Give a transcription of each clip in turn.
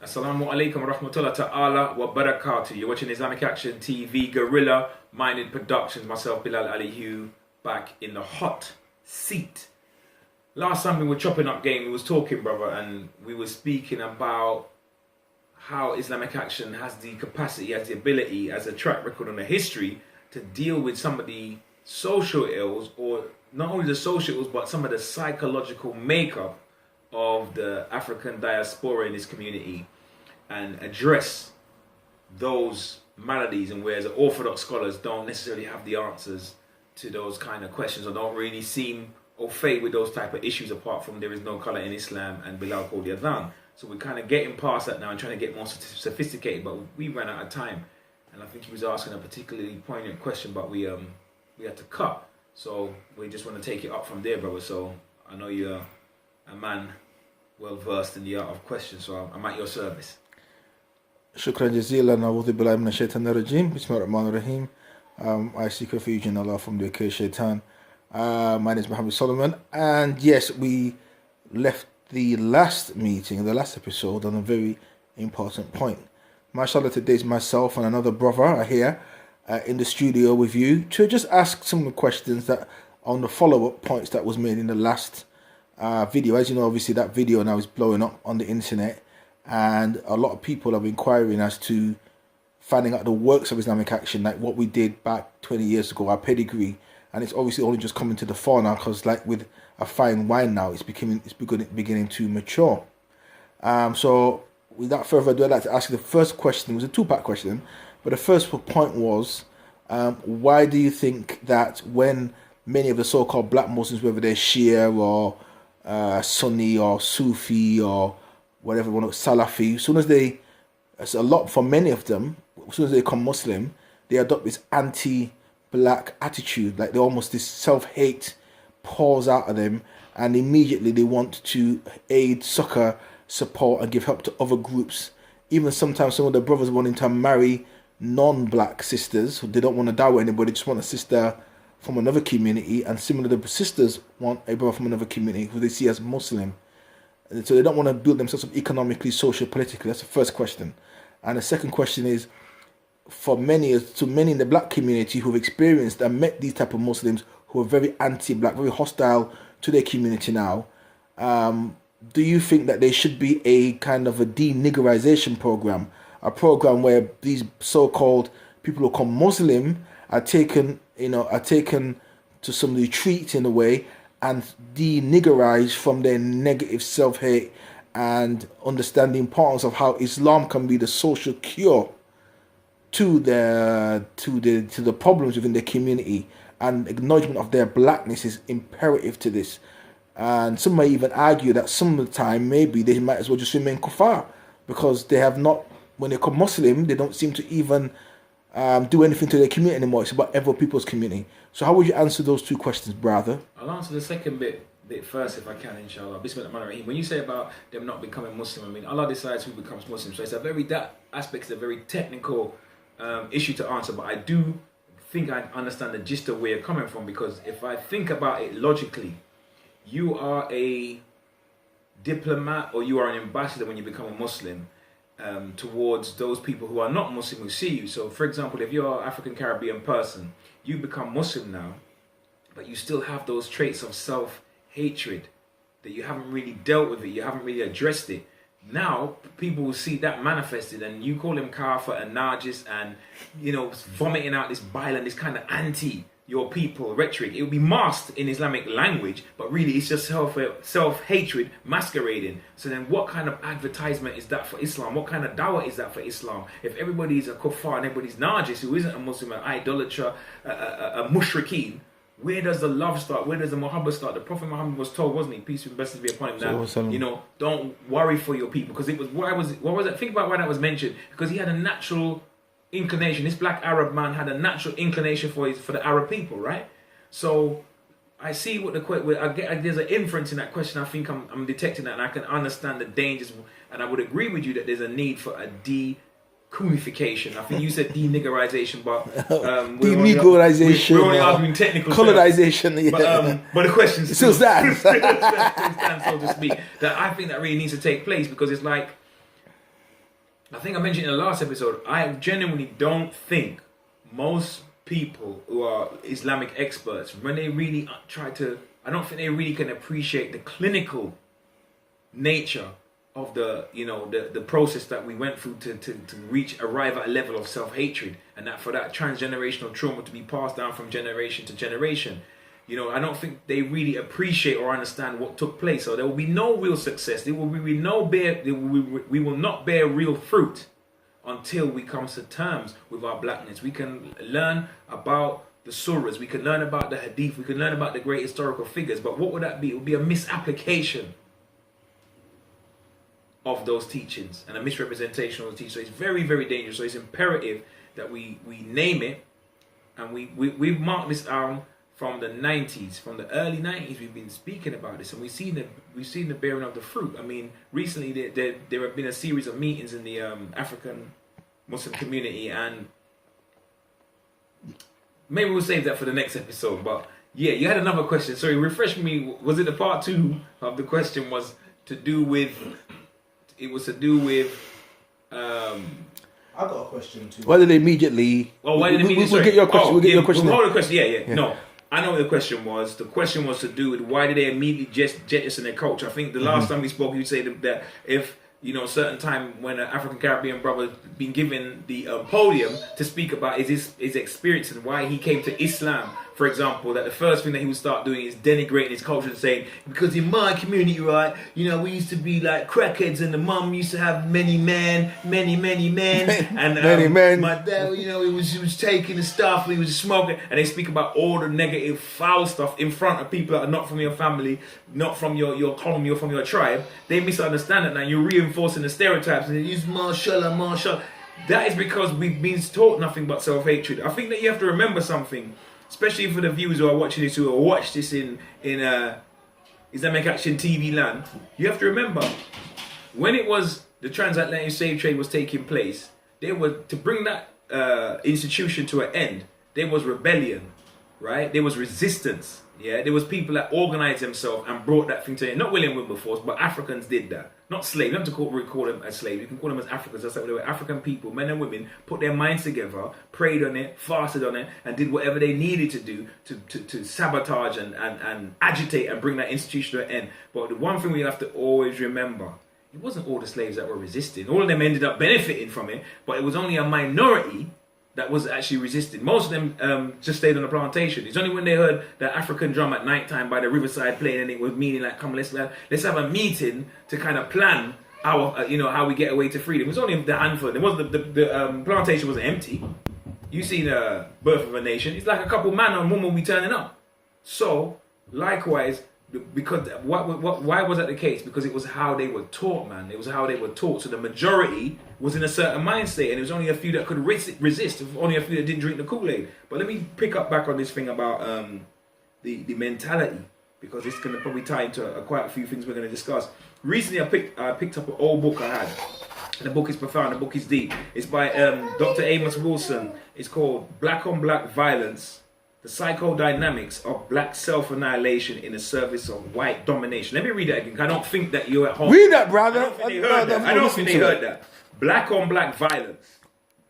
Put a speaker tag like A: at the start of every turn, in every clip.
A: Assalamu alaikum wa rahmatullah ta'ala wa barakatuh. You're watching Islamic Action TV, Guerrilla Minded Productions. Myself, Bilal Ali Hugh, back in the hot seat. Last time we were chopping up game, we was talking, brother, and we were speaking about how Islamic Action has the capacity, has the ability, has a track record and a history to deal with some of the social ills, or not only the social ills, but some of the psychological makeup of the African diaspora in this community, and address those maladies. And whereas the orthodox scholars don't necessarily have the answers to those kind of questions, or don't really seem au fait with those type of issues, apart from there is no colour in Islam and Bilal called the Adhan. So we're kind of getting past that now and trying to get more sophisticated, but we ran out of time. And I think he was asking a particularly poignant question, but we had to cut. So we just want to take it up from there, brother. So I know you're a man well versed in the art of questions, so I'm at your service.
B: Shukran jazeelan. A'udhu billahi minash shaitanir rajim. Bismillahir rahmanir rahim. I seek refuge in Allah from the accursed shaitan. My name is Muhammad Solomon, and yes, we left the last meeting, the last episode, on a very important point. MashaAllah, today's myself and another brother are here in the studio with you to just ask some questions that on the follow-up points that was made in the last video. As you know, obviously that video now is blowing up on the internet, and a lot of people are inquiring as to finding out the works of Islamic Action, like what we did back 20 years ago, our pedigree. And it's obviously only just coming to the fore now, because like with a fine wine now, it's beginning to mature. So without further ado, I'd like to ask you the first question. It was a two-part question, but the first point was, why do you think that when many of the so-called black Muslims, whether they're Shia or Sunni or Sufi or whatever, Salafi, for many of them, as soon as they become Muslim, they adopt this anti-black attitude, like they almost, this self-hate pours out of them, and immediately they want to aid, succor, support and give help to other groups. Even sometimes some of the brothers wanting to marry non-black sisters, they don't want to die with anybody, just want a sister from another community, and similarly the sisters want a brother from another community who they see as Muslim. And so they don't want to build themselves up economically, social, politically. That's the first question. And the second question is, for many in the black community who've experienced and met these type of Muslims who are very anti-black, very hostile to their community now, do you think that there should be a kind of a deniggerization program, a program where these so-called people who come Muslim are taken to some retreat in a way and deniggerized from their negative self-hate, and understand the importance of how Islam can be the social cure to the problems within their community, and acknowledgement of their blackness is imperative to this. And some may even argue that some of the time maybe they might as well just remain kuffar, because they have not, when they become Muslim, they don't seem to even do anything to their community anymore. It's about other people's community. So how would you answer those two questions, brother?
A: I'll answer the second bit first if I can, inshallah. Bismillahirrahmanirrahim. When you say about them not becoming Muslim, I mean, Allah decides who becomes Muslim. So that aspect is a very technical issue to answer, but I do think I understand the gist of where you're coming from, because if I think about it logically, you are a diplomat or you are an ambassador when you become a Muslim towards those people who are not Muslim who see you. So for example, if you're an African Caribbean person, you become Muslim now, but you still have those traits of self-hatred that you haven't really dealt with it, you haven't really addressed it. Now people will see that manifested, and you call him kafir and najis, and vomiting out this bile and this kind of anti your people rhetoric. It will be masked in Islamic language, but really it's just self-hatred masquerading. So then what kind of advertisement is that for Islam? What kind of dawah is that for Islam? If everybody's a kuffar and everybody's najis, who isn't a Muslim, an idolater, a mushrikeen, where does the love start? Where does the muhabbah start? The Prophet Muhammad was told, wasn't he? Peace and blessings be upon him, that don't worry for your people, because it was what was it? Think about why that was mentioned. Because he had a natural inclination. This black Arab man had a natural inclination for the Arab people, right? So I see what there's an inference in that question. I think I'm detecting that, and I can understand the dangers, and I would agree with you that there's a need for a de-coonification. I think you said deniggerization, but
B: deniggerization,
A: we're only arguing technical
B: colonization.
A: But the question
B: still stands,
A: so to speak. That I think that really needs to take place, because it's like I think I mentioned in the last episode, I genuinely don't think most people who are Islamic experts, when they really try to, I don't think they really can appreciate the clinical nature of the process that we went through to arrive at a level of self-hatred, and that for that transgenerational trauma to be passed down from generation to generation. I don't think they really appreciate or understand what took place. So there will be no real success. We will not bear real fruit until we come to terms with our blackness. We can learn about the surahs, we can learn about the hadith, we can learn about the great historical figures, but what would that be? It would be a misapplication of those teachings and a misrepresentation of those teachings. So it's very, very dangerous. So it's imperative that we name it, and we've marked this down from the 90s, from the early 90s. We've been speaking about this, and we've seen the bearing of the fruit. I mean, recently there have been a series of meetings in the African Muslim community, and maybe we'll save that for the next episode. But yeah, you had another question. Sorry, refresh me. Was it the part 2 of the question was to do with? It was to do with.
B: I got a question too. Why did they immediately?
A: Oh, why did they immediately?
B: We'll get your question. We'll get your question.
A: Hold the question. Yeah. No, I know what the question was. The question was to do with why did they immediately just jettison their culture. I think the last time we spoke, you said that if a certain time when an African Caribbean brother been given the podium to speak about his experience and why he came to Islam, for example, that the first thing that he would start doing is denigrating his culture and saying, because in my community, right, we used to be like crackheads, and the mum used to have many men, and
B: many men.
A: My dad, he was taking the stuff, he was smoking, and they speak about all the negative, foul stuff in front of people that are not from your family, not from your colony or from your tribe. They misunderstand it now. You're reinforcing the stereotypes and they use mashallah. That is because we've been taught nothing but self-hatred. I think that you have to remember something, especially for the viewers who are watching this, who will watch this in Islamic Action TV land. You have to remember, when it was the transatlantic slave trade was taking place, they were to bring that institution to an end. There was rebellion, right? There was resistance. Yeah, there was people that organized themselves and brought that thing to it. Not William Wilberforce, but Africans did that. Not slaves. You don't have to call them as slaves. You can call them as Africans. That's what they were. African people, men and women, put their minds together, prayed on it, fasted on it, and did whatever they needed to do to sabotage and agitate and bring that institution to an end. But the one thing we have to always remember, it wasn't all the slaves that were resisting. All of them ended up benefiting from it, but it was only a minority that was actually resisting. Most of them just stayed on the plantation. It's only when they heard the African drum at night time by the riverside playing, and it was meaning like, come, let's have a meeting to kind of plan our, how we get away to freedom. It was only the handful. It wasn't the plantation wasn't empty. You see the birth of a nation. It's like a couple man and woman will be turning up. So likewise, because why was that the case? Because it was how they were taught, man. It was how they were taught. So the majority was in a certain mind state, and it was only a few that could resist. Only a few that didn't drink the Kool-Aid. But let me pick up back on this thing about the mentality, because it's going to probably tie into quite a few things we're going to discuss. Recently, I picked up an old book I had. The book is profound. The book is deep. It's by Dr. Amos Wilson. It's called Black on Black Violence: The Psychodynamics of Black Self-Annihilation in the Service of White Domination. Let me read that again. I don't think that you're at home.
B: Read that, brother.
A: I don't think they heard that. Black on Black Violence.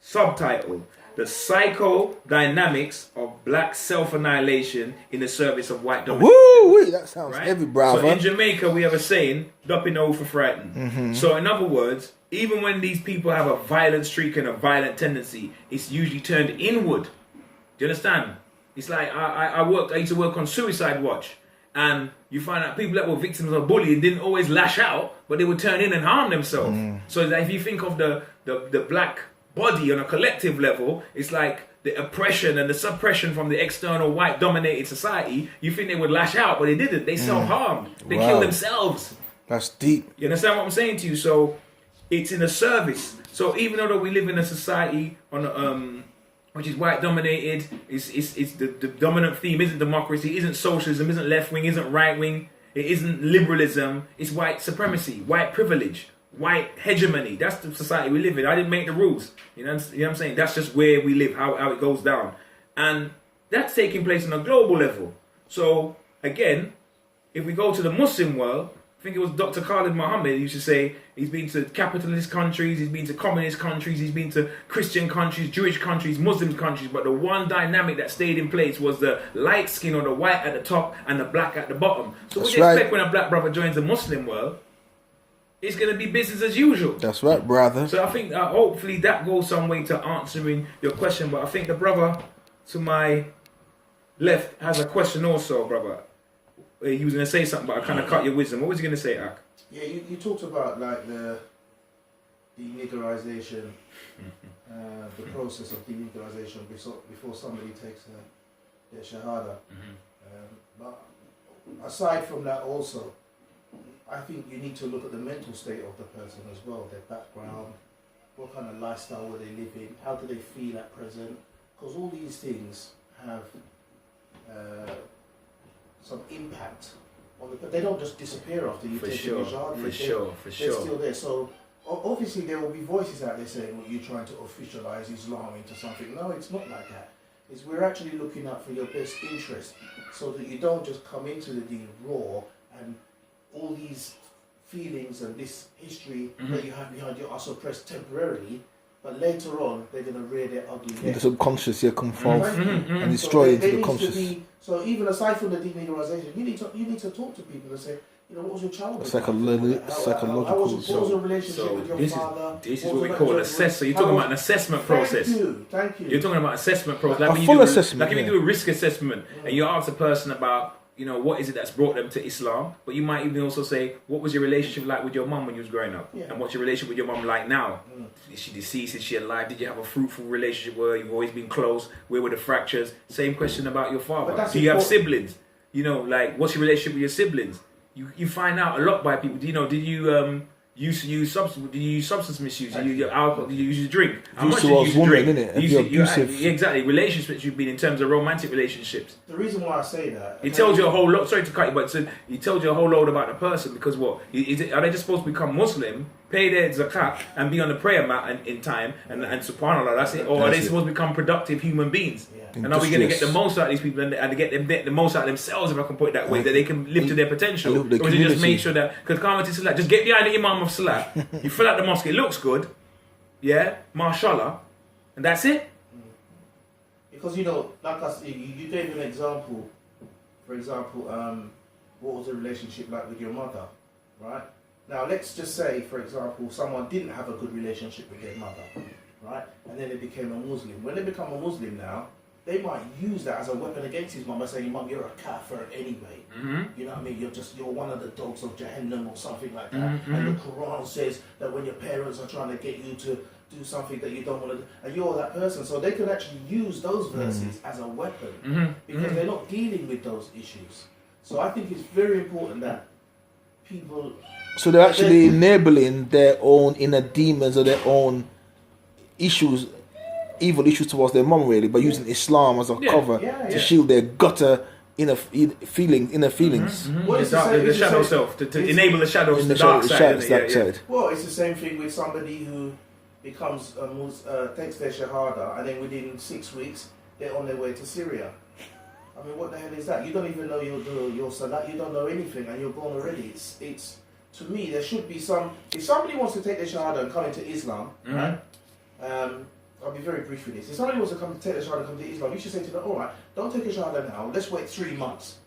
A: Subtitle: The Psychodynamics of Black Self-Annihilation in the Service of White Domination.
B: Woo! That sounds heavy, brother.
A: So in Jamaica, we have a saying, "Dupping no for frightened." Mm-hmm. So in other words, even when these people have a violent streak and a violent tendency, it's usually turned inward. Do you understand? It's like I used to work on Suicide Watch, and you find out people that were victims of bullying didn't always lash out, but they would turn in and harm themselves. So that if you think of the black body on a collective level, it's like the oppression and the suppression from the external white dominated society. You think they would lash out, but they didn't. They self-harmed. They killed themselves.
B: That's deep.
A: You understand what I'm saying to you? So it's in a service. So even though we live in a society on which is white dominated, it's the dominant theme isn't democracy, isn't socialism, isn't left wing, isn't right wing, it isn't liberalism, it's white supremacy, white privilege, white hegemony. That's the society we live in. I didn't make the rules. You know what I'm saying? That's just where we live, how it goes down. And that's taking place on a global level. So again, if we go to the Muslim world, think it was Dr. Khalid Muhammad used to say he's been to capitalist countries, he's been to communist countries, he's been to Christian countries, Jewish countries, Muslim countries, but the one dynamic that stayed in place was the light skin or the white at the top and the black at the bottom. So what do you expect when a black brother joins the Muslim world? It's going to be business as usual.
B: That's right, brother.
A: So I think hopefully that goes some way to answering your question, but I think the brother to my left has a question also, brother. He was going to say something, but I kind of cut your wisdom. What was he going to say, Ak?
C: Yeah, you talked about like the deniggerization, the process of deniggerization before somebody takes their shahada. But aside from that also, I think you need to look at the mental state of the person as well, their background, what kind of lifestyle were they living, how do they feel at present, because all these things have some impact on the, but they don't just disappear after you take your shahada.
A: For sure.
C: They're still there. So obviously there will be voices out there saying, well, you're trying to officialize Islam into something. No, it's not like that. We're actually looking out for your best interest, so that you don't just come into the deen raw and all these feelings and this history that you have behind you are suppressed temporarily, but later on they're going to rear their ugly head.
B: The subconscious come forth and destroy into the conscious.
C: So even aside from the deniggerization, you need to talk to people and say, you know, what was your childhood?
B: Psychological.
C: What was your relationship with your father?
A: This is what we call assess. So you're talking about an assessment process.
C: Thank you.
A: You're talking about assessment process.
B: Like a full assessment.
A: Like if you do a risk assessment and you ask a person about, you know, what is it that's brought them to Islam, but you might even also say, what was your relationship like with your mum when you was growing up?
C: Yeah.
A: And what's your relationship with your mum like now? Is she deceased? Is she alive? Did you have a fruitful relationship with her? You've always been close? Where were the fractures? Same question about your father. Do you have siblings? You know, like, what's your relationship with your siblings? You find out a lot by people. Do you know, did you use substance misuse? Did you use alcohol? Did you use drink? How much did you use drink? Exactly. Relationships you've been in terms of romantic relationships.
C: The reason why I say that,
A: it tells you a whole lot. Sorry to cut you, but it tells you a whole lot about the person, because what are they just supposed to become Muslim, pay their zakat, and be on the prayer mat in time, and subhanallah, that's it? Or are they supposed to become productive human beings? Yeah. And are we going to get the most out of these people and get the most out of themselves, if I can put it that way, that they can live to their potential? Or is it just make sure that, because Qamati Salat, just get behind the Imam of Salat, you fill out the mosque, it looks good, yeah, mashallah, and that's it?
C: Because, you know, like I said, you gave an example, for example, what was the relationship like with your mother, right? Now, let's just say, for example, someone didn't have a good relationship with their mother, right? And then they became a Muslim. When they become a Muslim now, they might use that as a weapon against his mum by saying, Mum, you're a kafir anyway. You know what I mean? You're one of the dogs of Jahannam or something like that. And the Quran says that when your parents are trying to get you to do something that you don't want to do, and you're that person. So they can actually use those verses as a weapon because they're not dealing with those issues. So I think it's very important that people...
B: So they're actually enabling their own inner demons or their own issues, evil issues towards their mum, really, by using Islam as a cover to shield their gutter inner feelings.
C: Well,
A: the shadow self, to enable the shadows, the dark side.
C: Well, it's the same thing with somebody who becomes takes their shahada, and then within 6 weeks they're on their way to Syria. I mean, what the hell is that? You don't even know your salat, you don't know anything, and you're gone already. It's to me, there should be some... If somebody wants to take their shahada and come into Islam, right? I'll be very brief with this. If somebody wants to take their shahada and come to Islam, you should say to them, all right, don't take a shahada now, let's wait 3 months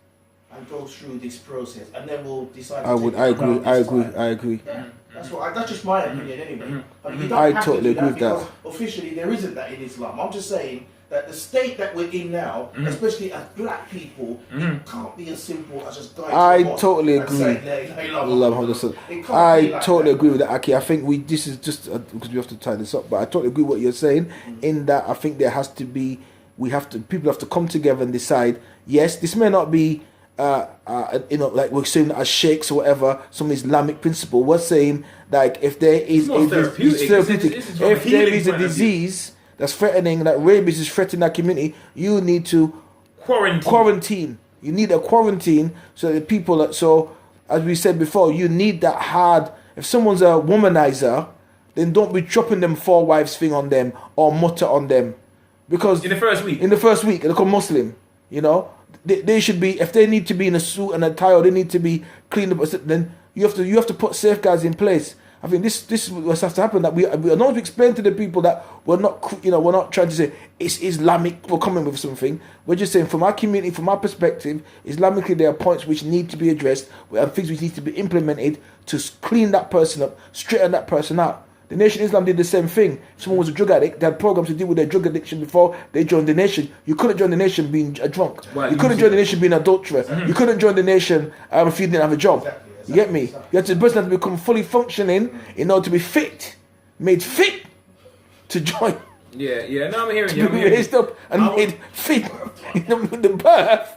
C: and go through this process, and then we'll decide
B: I agree.
C: Yeah, that's just my opinion anyway. You don't
B: I
C: have
B: totally
C: to do
B: agree with that.
C: Officially, there isn't that in Islam. I'm just saying that the state that we're in now, especially as black people, it can't be as simple as just going
B: I totally agree. I totally agree with that, Aki. I think this is just because we have to tie this up, but I totally agree with what you're saying. In that, I think there has to be, people have to come together and decide. Yes, this may not be, like we're saying as sheikhs or whatever, some Islamic principle. We're saying like if there is if there is a disease that's threatening, that rabies is threatening that community, you need to quarantine. You need a quarantine so that people. So as we said before, you need that hard. If someone's a womanizer, then don't be dropping them 4 wives thing on them or mutter on them, because
A: in the first week
B: they become Muslim. You know, they should be, if they need to be in a suit and a tie, or they need to be cleaned up, then You have to put safeguards in place. I think this is what has to happen. That we know to explain to the people that we're not trying to say it's Islamic. We're coming with something. We're just saying from our community, from our perspective, Islamically there are points which need to be addressed and things which need to be implemented to clean that person up, straighten that person out. The Nation of Islam did the same thing. If someone was a drug addict, they had programs to deal with their drug addiction before they joined the nation. You couldn't join the nation being a drunk. You couldn't join the nation being an adulterer. You couldn't join the nation if you didn't have a job. You get me? You had to, the person had to become fully functioning in order to be made fit to join.
A: Yeah. No, I'm hearing
B: To
A: you.
B: be raised up and made fit in the birth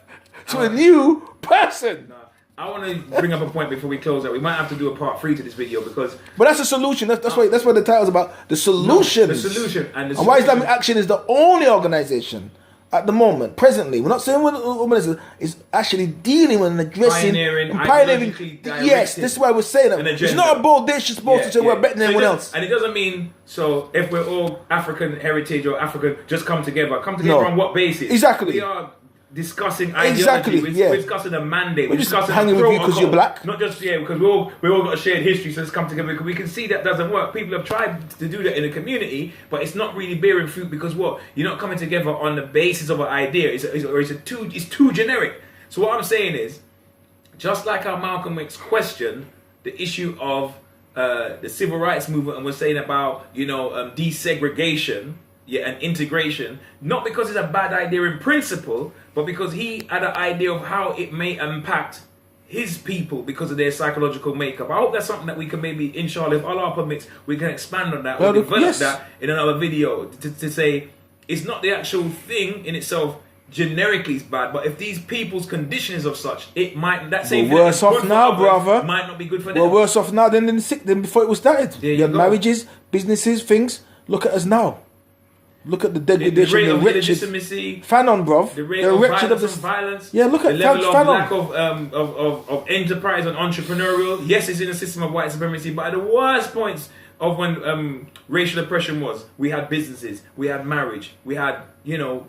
B: to a new person.
A: I want to bring up a point before we close out. We might have to do a part 3 to this video because...
B: But that's a solution. That's what the title's about. The solution.
A: The solution. And
B: why Islamic Action is the only organisation at the moment, presently. We're not saying we're is actually dealing with and addressing... Pioneering. Yes, this is why we're saying that. It's not a bold dish you're supposed to say we're better than anyone else.
A: And it doesn't mean, so if we're all African heritage or African, just come together. Come together on what basis?
B: Exactly.
A: We are discussing ideology. We're discussing a mandate. We're discussing
B: hanging with you because you're black.
A: Not just because we all got a shared history. So let's come together because we can see that doesn't work. People have tried to do that in the community, but it's not really bearing fruit because you're not coming together on the basis of an idea. It's too generic. So what I'm saying is, just like how Malcolm X questioned the issue of the civil rights movement and was saying about desegregation. And integration, not because it's a bad idea in principle, but because he had an idea of how it may impact his people because of their psychological makeup. I hope that's something that we can maybe, inshallah, if Allah permits, we can expand on that or develop that in another video to say it's not the actual thing in itself generically is bad, but if these people's condition is of such, it might
B: we're worse off now, brother.
A: Might not be good for them.
B: We're worse off now than before it was started.
A: You
B: had marriages, businesses, things. Look at us now. Look at the degradation,
A: the rate of
B: wretched.
A: Fanon,
B: bruv.
A: The rate of violence.
B: Yeah, look at
A: the level of
B: Fanon.
A: lack of enterprise and entrepreneurial. Yes, it's in a system of white supremacy, but at the worst points of when racial oppression was, we had businesses, we had marriage, we had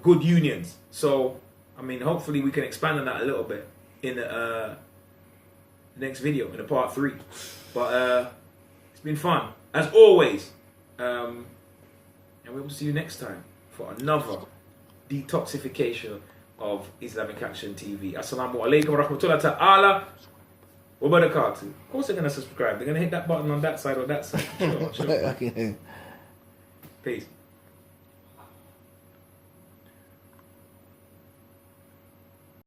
A: good unions. So, I mean, hopefully we can expand on that a little bit in the next video, in the part 3. But it's been fun as always. And we will see you next time for another detoxification of Islamic Action TV. Assalamu alaikum wa rahmatullahi ta'ala wa barakatuh. Of course they're going to subscribe. They're going to hit that button on that side or that side. Sure. Peace.